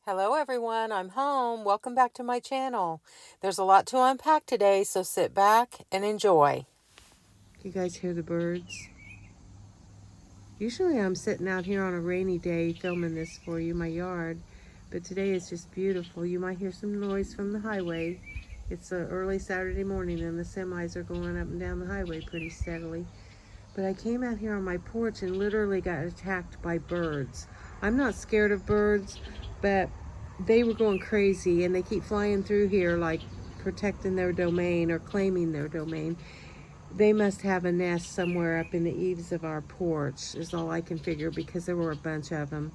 Hello everyone, I'm home. Welcome back to my channel. There's a lot to unpack today, so sit back and enjoy. You guys hear the birds? Usually I'm sitting out here on a rainy day filming this for you, my yard, but today is just beautiful. You might hear some noise from the highway. It's early Saturday morning and the semis are going up and down the highway pretty steadily. But I came out here on my porch and literally got attacked by birds. I'm not scared of birds, but they were going crazy and they keep flying through here like protecting their domain or claiming their domain. They must have a nest somewhere up in the eaves of our porch is all I can figure, because there were a bunch of them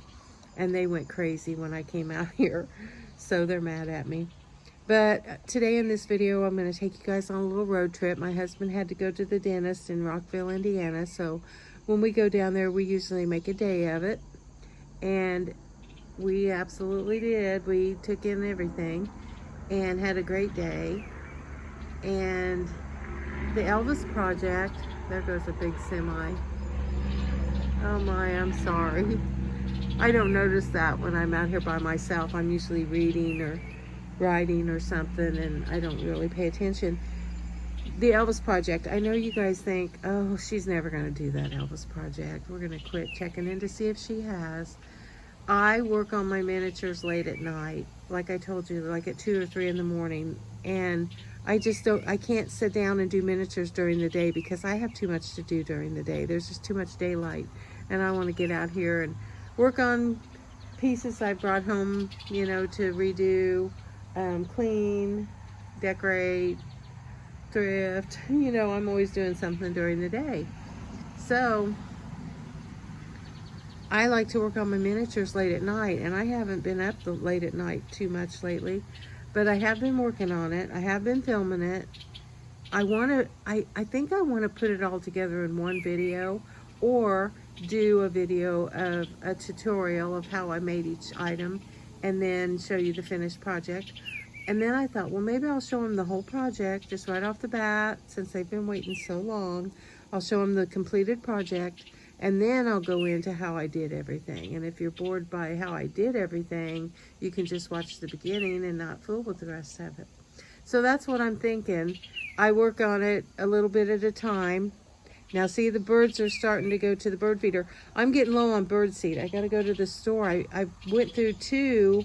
and they went crazy when I came out here. So they're mad at me. But today in this video, I'm going to take you guys on a little road trip. My husband had to go to the dentist in Rockville, Indiana. So when we go down there, we usually make a day of it. And we absolutely did. We took in everything and had a great day. And the Elvis project, there goes a big semi. Oh my, I'm sorry. I don't notice that when I'm out here by myself. I'm usually reading or writing or something, and I don't really pay attention. The Elvis project, I know you guys think, oh, she's never going to do that Elvis project. We're going to quit checking in to see if she has. I work on my miniatures late at night, like I told you, like at 2 or 3 in the morning, and I can't sit down and do miniatures during the day because I have too much to do during the day. There's just too much daylight, and I want to get out here and work on pieces I brought home, to redo, clean, decorate, thrift. I'm always doing something during the day. So I like to work on my miniatures late at night, and I haven't been up late at night too much lately, but I have been working on it. I have been filming it. I think I want to put it all together in one video, or do a video of a tutorial of how I made each item and then show you the finished project. And then I thought, well, maybe I'll show them the whole project just right off the bat, since they've been waiting so long. I'll show them the completed project, and then I'll go into how I did everything. And if you're bored by how I did everything, you can just watch the beginning and not fool with the rest of it. So that's what I'm thinking. I work on it a little bit at a time. Now see, the birds are starting to go to the bird feeder. I'm getting low on bird seed. I got to go to the store. I went through 2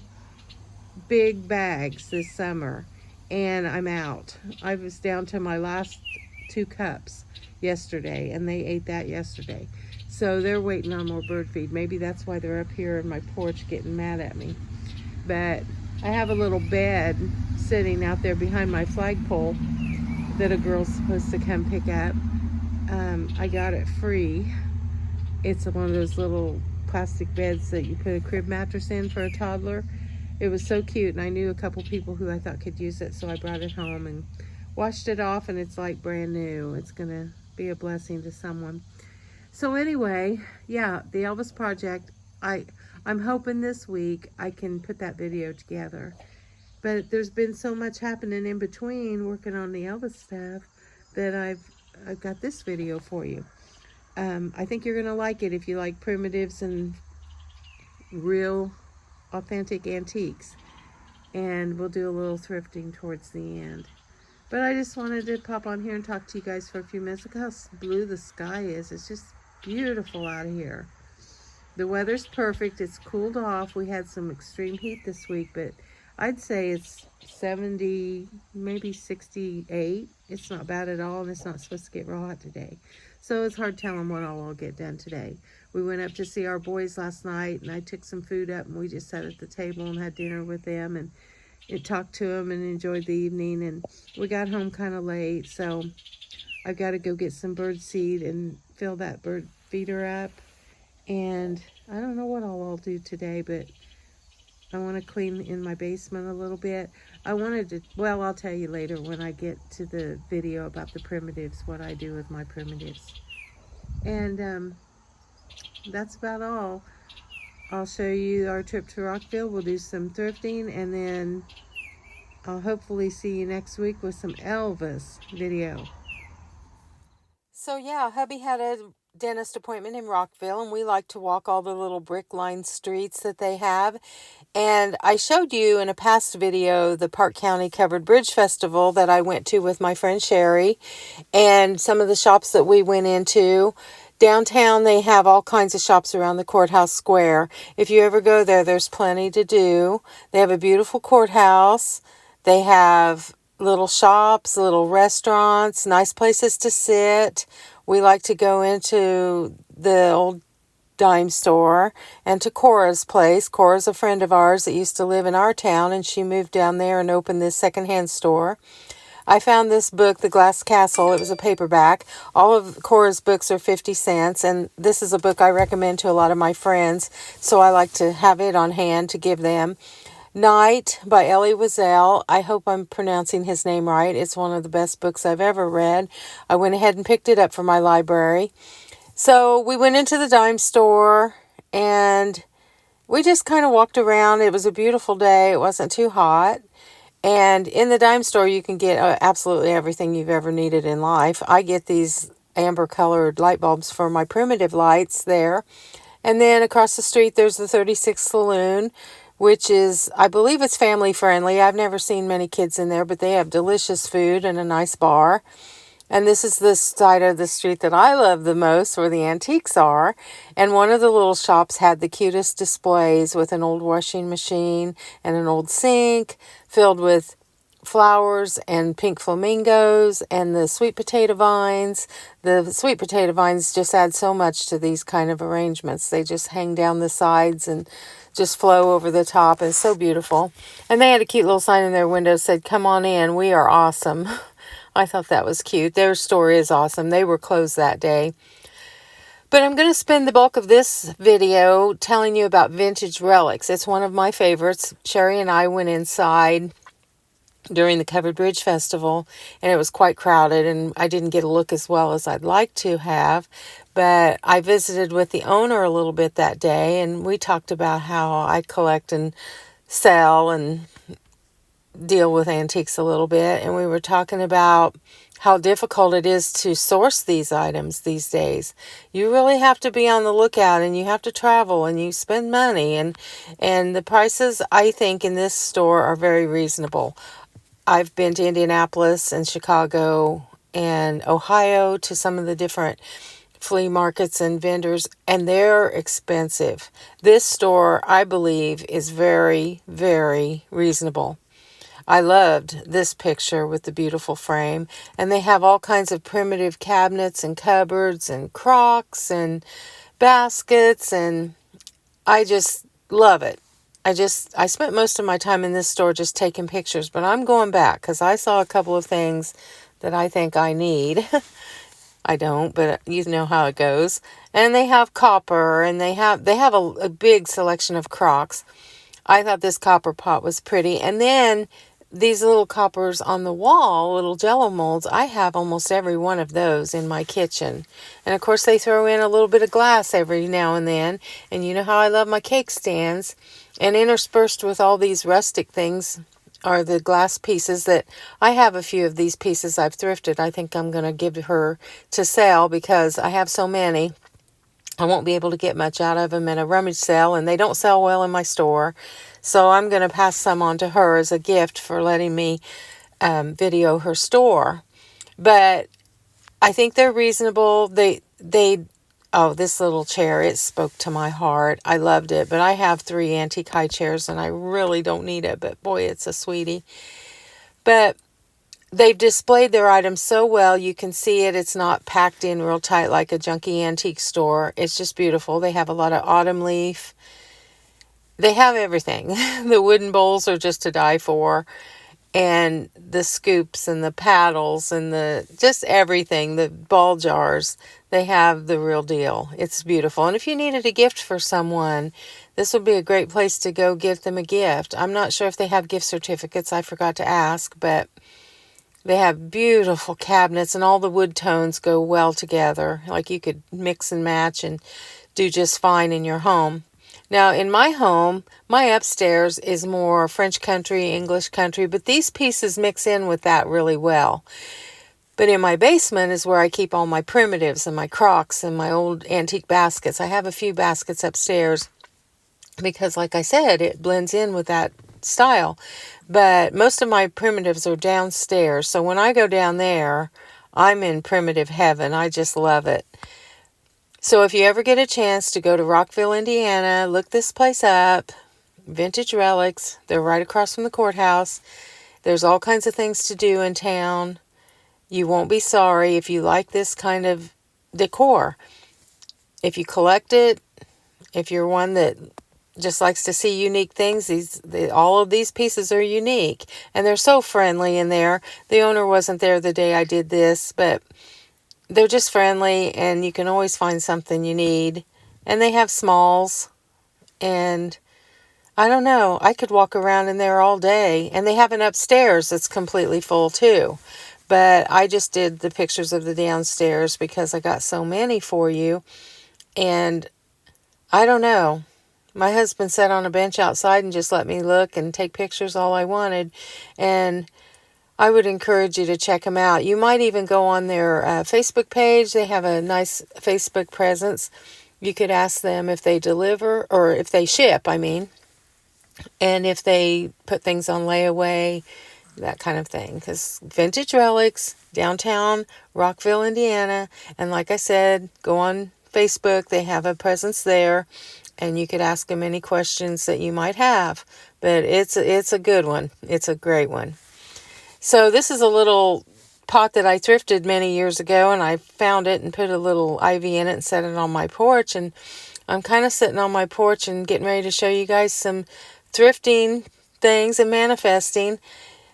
big bags this summer and I'm out. I was down to my last 2 cups yesterday, and they ate that yesterday. So they're waiting on more bird feed. Maybe that's why they're up here in my porch getting mad at me. But I have a little bed sitting out there behind my flagpole that a girl's supposed to come pick up. I got it free. It's one of those little plastic beds that you put a crib mattress in for a toddler. It was so cute, and I knew a couple people who I thought could use it, so I brought it home and washed it off, and it's like brand new. It's gonna be a blessing to someone. So anyway, yeah, the Elvis project, I'm hoping this week I can put that video together. But there's been so much happening in between working on the Elvis stuff that I've got this video for you. I think you're gonna like it if you like primitives and real authentic antiques. And we'll do a little thrifting towards the end. But I just wanted to pop on here and talk to you guys for a few minutes. Look how blue the sky is. It's just beautiful out here. The weather's perfect. It's cooled off. We had some extreme heat this week, but I'd say it's 70, maybe 68. It's not bad at all, and it's not supposed to get real hot today. So it's hard telling what I'll get done today. We went up to see our boys last night, and I took some food up, and we just sat at the table and had dinner with them, and talked to them and enjoyed the evening. And we got home kind of late, so I've got to go get some bird seed and fill that bird feeder up. And I don't know what I'll do today, but I want to clean in my basement a little bit. I wanted to, well, I'll tell you later when I get to the video about the primitives, what I do with my primitives. And that's about all. I'll show you our trip to Rockville. We'll do some thrifting, and then I'll hopefully see you next week with some Elvis video. So yeah, hubby had to dentist appointment in Rockville, and we like to walk all the little brick-lined streets that they have. And I showed you in a past video the Park County Covered Bridge Festival that I went to with my friend Sherry, and some of the shops that we went into. Downtown, they have all kinds of shops around the courthouse square. If you ever go there, there's plenty to do. They have a beautiful courthouse. They have little shops, little restaurants, nice places to sit. We like to go into the old dime store and to Cora's place. Cora's a friend of ours that used to live in our town, and she moved down there and opened this secondhand store. I found this book, The Glass Castle. It was a paperback. All of Cora's books are 50 cents, and this is a book I recommend to a lot of my friends, so I like to have it on hand to give them. Night by Elie Wiesel. I hope I'm pronouncing his name right. It's one of the best books I've ever read. I went ahead and picked it up for my library. So we went into the dime store, and we just kind of walked around. It was a beautiful day. It wasn't too hot. And in the dime store, you can get absolutely everything you've ever needed in life. I get these amber-colored light bulbs for my primitive lights there. And then across the street, there's the 36 Saloon, which is, I believe it's family-friendly. I've never seen many kids in there, but they have delicious food and a nice bar. And this is the side of the street that I love the most, where the antiques are. And one of the little shops had the cutest displays with an old washing machine and an old sink filled with flowers and pink flamingos and the sweet potato vines. The sweet potato vines just add so much to these kind of arrangements. They just hang down the sides and just flow over the top. It's so beautiful. And they had a cute little sign in their window that said, "Come on in, we are awesome." I thought that was cute. Their store is awesome. They were closed that day. But I'm going to spend the bulk of this video telling you about vintage relics. It's one of my favorites. Sherry and I went inside during the Covered Bridge Festival, and it was quite crowded, and I didn't get a look as well as I'd like to have. But I visited with the owner a little bit that day, and we talked about how I collect and sell and deal with antiques a little bit, and we were talking about how difficult it is to source these items these days. You really have to be on the lookout, and you have to travel, and you spend money, and the prices, I think, in this store are very reasonable. I've been to Indianapolis and Chicago and Ohio to some of the different flea markets and vendors, and they're expensive. This store, I believe, is very, very reasonable. I loved this picture with the beautiful frame, and they have all kinds of primitive cabinets and cupboards and crocks and baskets, and I just love it. I spent most of my time in this store just taking pictures, but I'm going back because I saw a couple of things that I think I need. I don't, but you know how it goes. And they have copper, and they have a big selection of crocks. I thought this copper pot was pretty. And then these little coppers on the wall, little jello molds, I have almost every one of those in my kitchen. And of course they throw in a little bit of glass every now and then. And you know how I love my cake stands. And interspersed with all these rustic things are the glass pieces that I have. A few of these pieces I've thrifted. I think I'm going to give her to sell because I have so many. I won't be able to get much out of them in a rummage sale, and they don't sell well in my store. So I'm going to pass some on to her as a gift for letting me video her store. But I think they're reasonable. Oh, this little chair, it spoke to my heart. I loved it, but I have 3 antique high chairs, and I really don't need it, but boy, it's a sweetie. But they've displayed their items so well, you can see it. It's not packed in real tight like a junky antique store. It's just beautiful. They have a lot of autumn leaf. They have everything. The wooden bowls are just to die for. And the scoops and the paddles and just everything, the ball jars, they have the real deal. It's beautiful. And if you needed a gift for someone, this would be a great place to go get them a gift. I'm not sure if they have gift certificates. I forgot to ask, but they have beautiful cabinets, and all the wood tones go well together. Like you could mix and match and do just fine in your home. Now, in my home, my upstairs is more French country, English country, but these pieces mix in with that really well. But in my basement is where I keep all my primitives and my crocks and my old antique baskets. I have a few baskets upstairs because, like I said, it blends in with that style. But most of my primitives are downstairs. So when I go down there, I'm in primitive heaven. I just love it. So if you ever get a chance to go to Rockville, Indiana, look this place up. Vintage Relics. They're right across from the courthouse. There's all kinds of things to do in town. You won't be sorry if you like this kind of decor. If you collect it, if you're one that just likes to see unique things, all of these pieces are unique. And they're so friendly in there. The owner wasn't there the day I did this, but they're just friendly, and you can always find something you need. And they have smalls, and I don't know, I could walk around in there all day. And they have an upstairs that's completely full too. But I just did the pictures of the downstairs because I got so many for you. And I don't know. My husband sat on a bench outside and just let me look and take pictures all I wanted. And I would encourage you to check them out. You might even go on their Facebook page. They have a nice Facebook presence. You could ask them if they deliver, or if they ship, I mean. And if they put things on layaway, that kind of thing. Because Vintage Relics, downtown Rockville, Indiana. And like I said, go on Facebook. They have a presence there. And you could ask them any questions that you might have. But it's a good one. It's a great one. So this is a little pot that I thrifted many years ago. And I found it and put a little ivy in it and set it on my porch. And I'm kind of sitting on my porch and getting ready to show you guys some thrifting things and manifesting.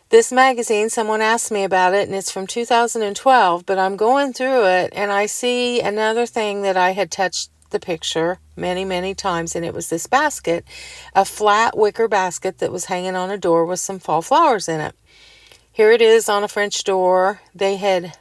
This magazine, someone asked me about it, and it's from 2012, but I'm going through it, and I see another thing that I had touched the picture many, many times, and it was this basket, a flat wicker basket that was hanging on a door with some fall flowers in it. Here it is on a French door. They had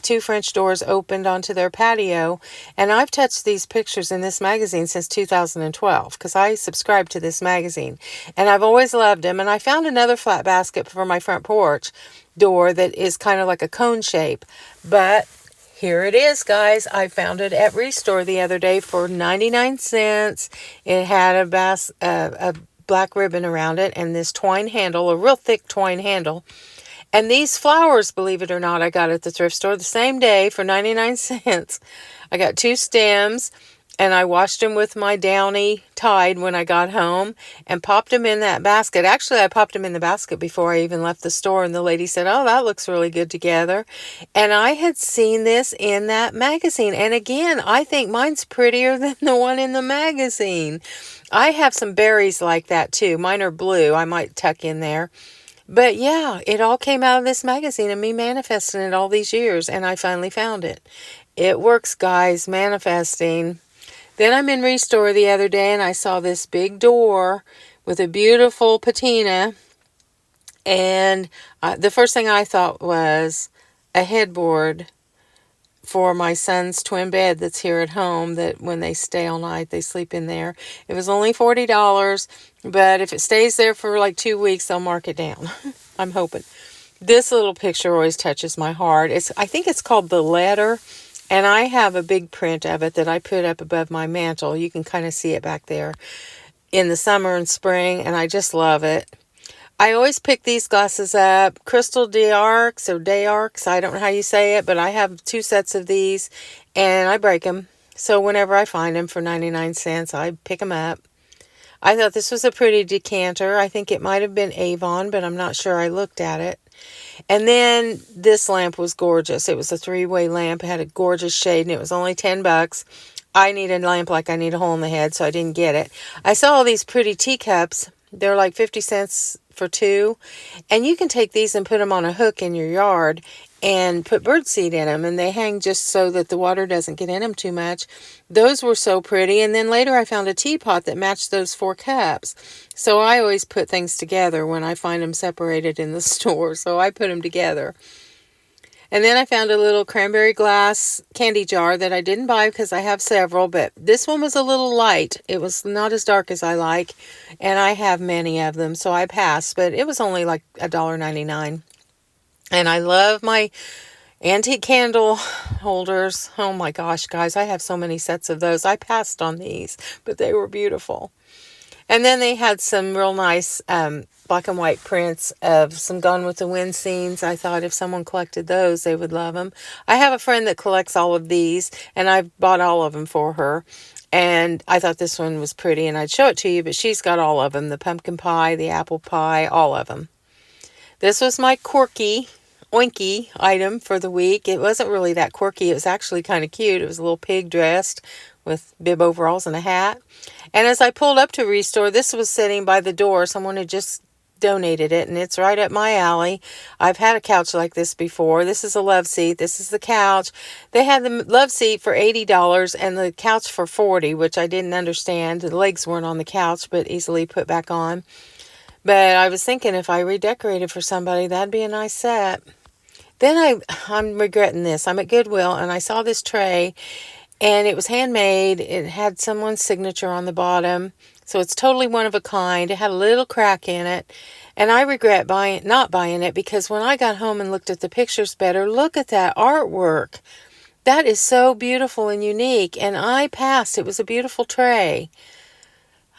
2 French doors opened onto their patio, and I've touched these pictures in this magazine since 2012 because I subscribe to this magazine, and I've always loved them. And I found another flat basket for my front porch door that is kind of like a cone shape, but here it is, guys. I found it at Restore the other day for 99 cents. It had a black ribbon around it and this twine handle, a real thick twine handle. And these flowers, believe it or not, I got at the thrift store the same day for 99 cents. I got 2 stems, and I washed them with my Downy Tide when I got home and popped them in that basket. Actually, I popped them in the basket before I even left the store, and the lady said, "Oh, that looks really good together." And I had seen this in that magazine. And again, I think mine's prettier than the one in the magazine. I have some berries like that too. Mine are blue. I might tuck in there. But yeah, it all came out of this magazine and me manifesting it all these years, and I finally found it. It works, guys, manifesting. Then I'm in Restore the other day, and I saw this big door with a beautiful patina, and the first thing I thought was a headboard for my son's twin bed that's here at home, that when they stay all night, they sleep in there. It was only $40, but if it stays there for like 2 weeks, they'll mark it down. I'm hoping. This little picture always touches my heart. I think it's called The Letter, and I have a big print of it that I put up above my mantle. You can kind of see it back there in the summer and spring, and I just love it. I always pick these glasses up, Crystal D'Arcs or D'Arcs, I don't know how you say it, but I have 2 sets of these, and I break them. So whenever I find them for 99 cents, I pick them up. I thought this was a pretty decanter. I think it might have been Avon, but I'm not sure. I looked at it. And then this lamp was gorgeous. It was a 3-way lamp. It had a gorgeous shade, and it was only $10. I need a lamp like I need a hole in the head, so I didn't get it. I saw all these pretty teacups. They're like 50 cents for 2. And you can take these and put them on a hook in your yard and put birdseed in them. And they hang just so that the water doesn't get in them too much. Those were so pretty. And then later I found a teapot that matched those 4 cups. So I always put things together when I find them separated in the store. So I put them together. And then I found a little cranberry glass candy jar that I didn't buy because I have several, but this one was a little light. It was not as dark as I like, and I have many of them, so I passed, but it was only like $1.99. And I love my Antique candle holders. Oh my gosh, guys, I have so many sets of those. I passed on these, but they were beautiful. And then they had some real nice black and white prints of some Gone with the Wind scenes. I thought if someone collected those, they would love them. I have a friend that collects all of these, and I've bought all of them for her. And I thought this one was pretty, and I'd show it to you, but she's got all of them. The pumpkin pie, the apple pie, all of them. This was my quirky, oinky item for the week. It wasn't really that quirky. It was actually kind of cute. It was a little pig dressed with bib overalls and a hat. And as I pulled up to Restore, this was sitting by the door. Someone had just donated it, and it's right up my alley. I've had a couch like this before. This is a love seat. This is the couch. They had the love seat for $80 and the couch for $40, which I didn't understand. The legs weren't on the couch, but easily put back on. But I was thinking if I redecorated for somebody, that'd be a nice set. Then I'm regretting this. I'm at Goodwill, and I saw this tray, and it was handmade. It had someone's signature on the bottom, so it's totally one of a kind. It had a little crack in it, and I regret not buying it, because when I got home and looked at the pictures better, look at that artwork. That is so beautiful and unique, and I passed. It was a beautiful tray.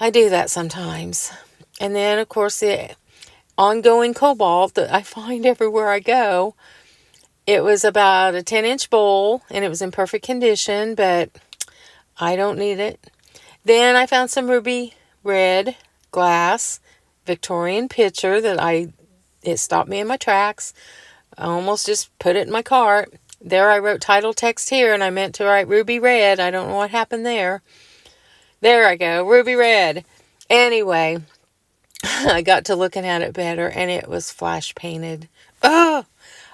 I do that sometimes. And then, of course, the ongoing cobalt that I find everywhere I go. It was about a 10-inch bowl, and it was in perfect condition, but I don't need it. Then I found some ruby red glass Victorian pitcher that it stopped me in my tracks. I almost just put it in my cart. There I wrote title text here, and I meant to write ruby red. I don't know what happened there. There I go, ruby red. Anyway, I got to looking at it better, and it was flash painted. Oh,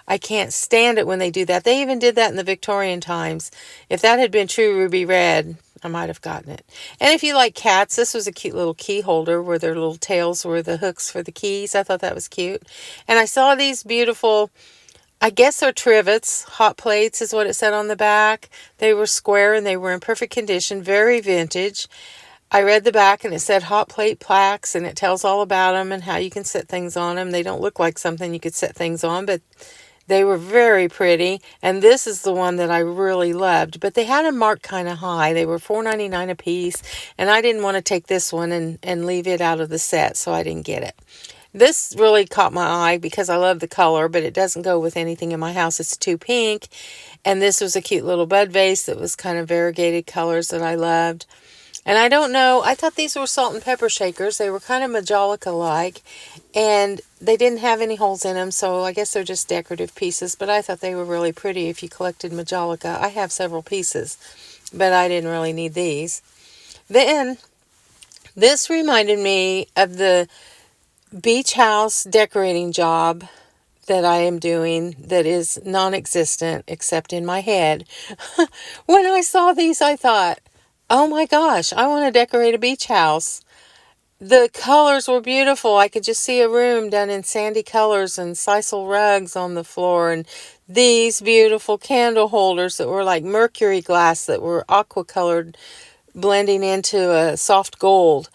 I can't stand it when they do that. They even did that in the Victorian times. If that had been true ruby red, I might have gotten it. And if you like cats, this was a cute little key holder where their little tails were the hooks for the keys. I thought that was cute. And I saw these beautiful, I guess they're trivets, hot plates is what it said on the back. They were square and they were in perfect condition, very vintage. I read the back, and it said hot plate plaques, and it tells all about them and how you can set things on them. They don't look like something you could set things on, but they were very pretty, and this is the one that I really loved. But they had them marked kind of high. They were $4.99 a piece, and I didn't want to take this one and leave it out of the set, so I didn't get it. This really caught my eye because I love the color, but it doesn't go with anything in my house. It's too pink, and this was a cute little bud vase that was kind of variegated colors that I loved. And I don't know, I thought these were salt and pepper shakers. They were kind of Majolica-like, and they didn't have any holes in them, so I guess they're just decorative pieces. But I thought they were really pretty if you collected Majolica. I have several pieces, but I didn't really need these. Then, this reminded me of the beach house decorating job that I am doing that is non-existent except in my head. When I saw these, I thought, oh my gosh, I want to decorate a beach house. The colors were beautiful. I could just see a room done in sandy colors and sisal rugs on the floor, and these beautiful candle holders that were like mercury glass that were aqua colored, blending into a soft gold.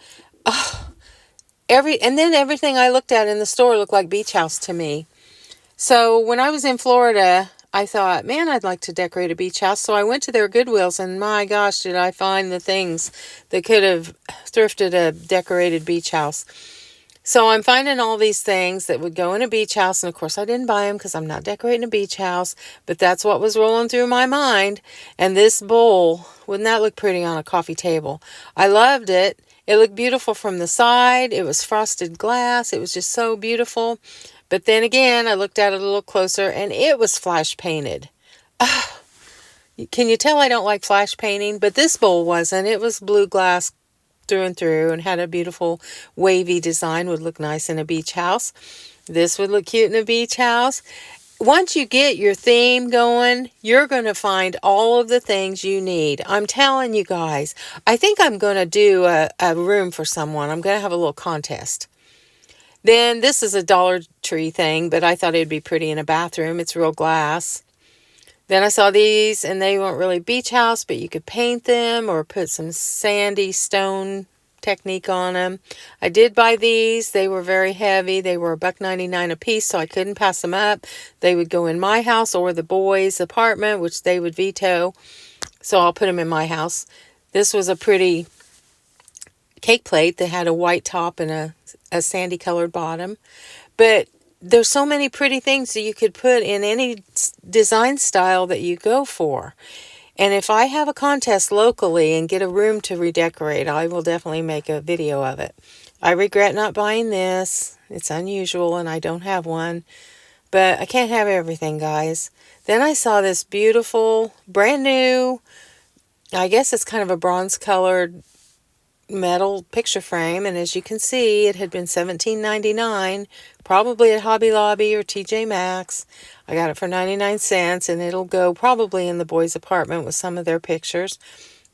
And then everything I looked at in the store looked like beach house to me. So when I was in Florida, I thought, man, I'd like to decorate a beach house. So I went to their Goodwills, and my gosh, did I find the things that could have thrifted a decorated beach house. So I'm finding all these things that would go in a beach house. And of course, I didn't buy them because I'm not decorating a beach house. But that's what was rolling through my mind. And this bowl, wouldn't that look pretty on a coffee table? I loved it. It looked beautiful from the side. It was frosted glass. It was just so beautiful. But then again, I looked at it a little closer, and it was flash painted. Can you tell I don't like flash painting? But this bowl wasn't. It was blue glass through and through and had a beautiful wavy design. Would look nice in a beach house. This would look cute in a beach house. Once you get your theme going, you're going to find all of the things you need. I'm telling you guys, I think I'm going to do a room for someone. I'm going to have a little contest. Then this is a Dollar Tree thing, but I thought it'd be pretty in a bathroom. It's real glass. Then I saw these, and they weren't really beach house, but you could paint them or put some sandy stone technique on them. I did buy these. They were very heavy. They were $1.99 a piece, so I couldn't pass them up. They would go in my house or the boys' apartment, which they would veto. So I'll put them in my house. This was a pretty cake plate that had a white top and a sandy colored bottom. But there's so many pretty things that you could put in any design style that you go for. And if I have a contest locally and get a room to redecorate, I will definitely make a video of it. I regret not buying this. It's unusual and I don't have one. But I can't have everything, guys. Then I saw this beautiful, brand new, I guess it's kind of a bronze colored metal picture frame, and as you can see, it had been $17.99, probably at Hobby Lobby or TJ Maxx. I got it for 99 cents, and it'll go probably in the boys' apartment with some of their pictures.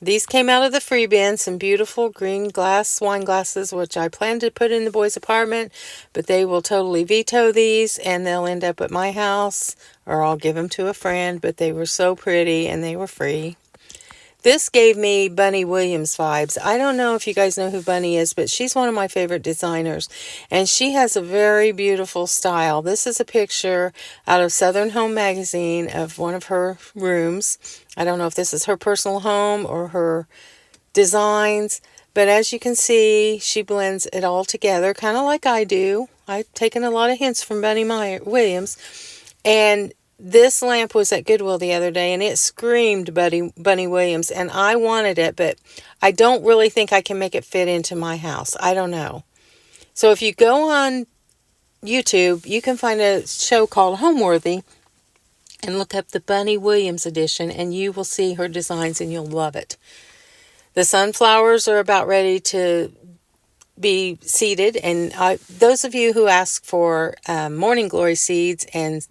These came out of the free bin, some beautiful green glass wine glasses, which I plan to put in the boys' apartment, but they will totally veto these, and they'll end up at my house, or I'll give them to a friend, but they were so pretty, and they were free. This gave me Bunny Williams vibes. I don't know if you guys know who Bunny is, but she's one of my favorite designers. And she has a very beautiful style. This is a picture out of Southern Home Magazine of one of her rooms. I don't know if this is her personal home or her designs. But as you can see, she blends it all together, kind of like I do. I've taken a lot of hints from Bunny Williams. And this lamp was at Goodwill the other day, and it screamed Bunny Williams, and I wanted it, but I don't really think I can make it fit into my house. I don't know. So if you go on YouTube, you can find a show called Homeworthy and look up the Bunny Williams edition, and you will see her designs, and you'll love it. The sunflowers are about ready to be seeded, and those of you who ask for morning glory seeds and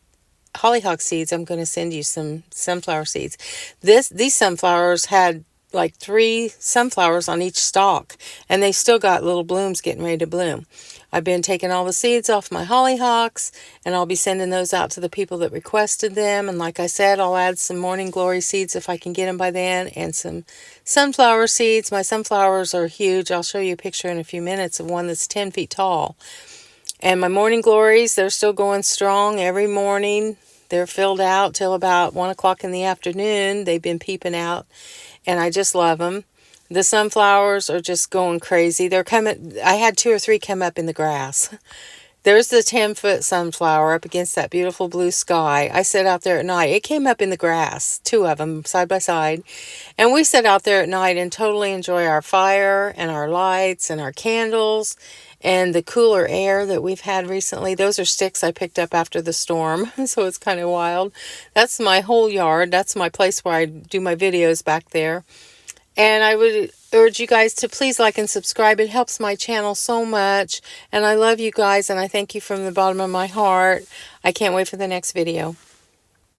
hollyhock seeds, I'm going to send you some sunflower seeds. These sunflowers had like 3 sunflowers on each stalk, and they still got little blooms getting ready to bloom. I've been taking all the seeds off my hollyhocks, and I'll be sending those out to the people that requested them. And like I said, I'll add some morning glory seeds if I can get them by then, and some sunflower seeds. My sunflowers are huge. I'll show you a picture in a few minutes of one that's 10 feet tall. And my morning glories, they're still going strong every morning. They're filled out till about 1 o'clock in the afternoon. They've been peeping out, and I just love them. The sunflowers are just going crazy. They're coming. I had 2 or 3 come up in the grass. There's the 10-foot sunflower up against that beautiful blue sky. I sat out there at night. It came up in the grass, 2 of them side by side. And we sat out there at night and totally enjoy our fire and our lights and our candles and the cooler air that we've had recently. Those are sticks I picked up after the storm, so it's kind of wild. That's my whole yard. That's my place where I do my videos back there. And I would urge you guys to please like and subscribe. It helps my channel so much. And I love you guys, and I thank you from the bottom of my heart. I can't wait for the next video.